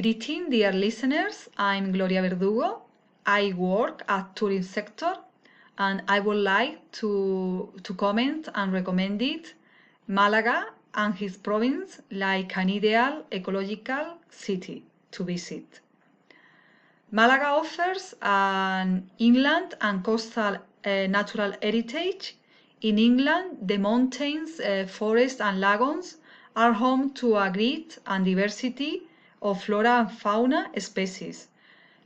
Greeting, dear listeners. I'm Gloria Verdugo. I work at tourism sector, and I would like to comment and recommend it Malaga and his province like an ideal ecological city to visit. Malaga offers an inland and coastal natural heritage. In England, the mountains, forests and lagoons are home to a great and diversity of flora and fauna species,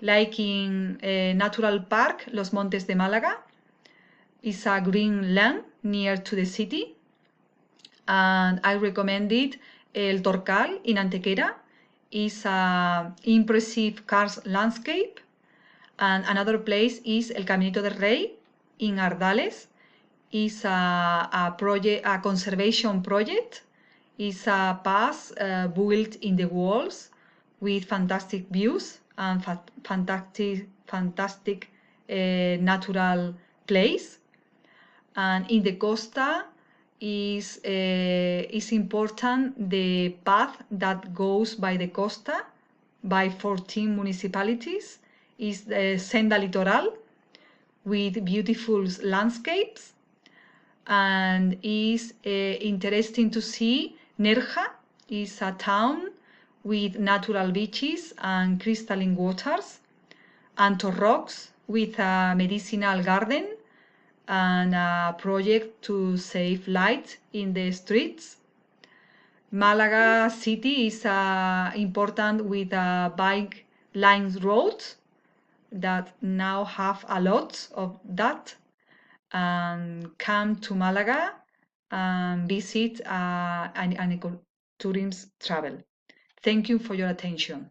like in Natural Park Los Montes de Málaga. It's a green land near to the city, and I recommend it. El Torcal in Antequera is an impressive karst landscape, and another place is El Caminito del Rey in Ardales. Is a conservation project. It's a pass built in the walls with fantastic views and fantastic natural place. And in the costa is important the path that goes by the costa by 14 municipalities is the Senda Litoral with beautiful landscapes, and is interesting to see. Nerja is a town with natural beaches and crystalline waters, and Torrox with a medicinal garden and a project to save light in the streets. Malaga city is important with bike lines roads that now have a lot of that, and come to Malaga and visit an ecotourism travel. Thank you for your attention.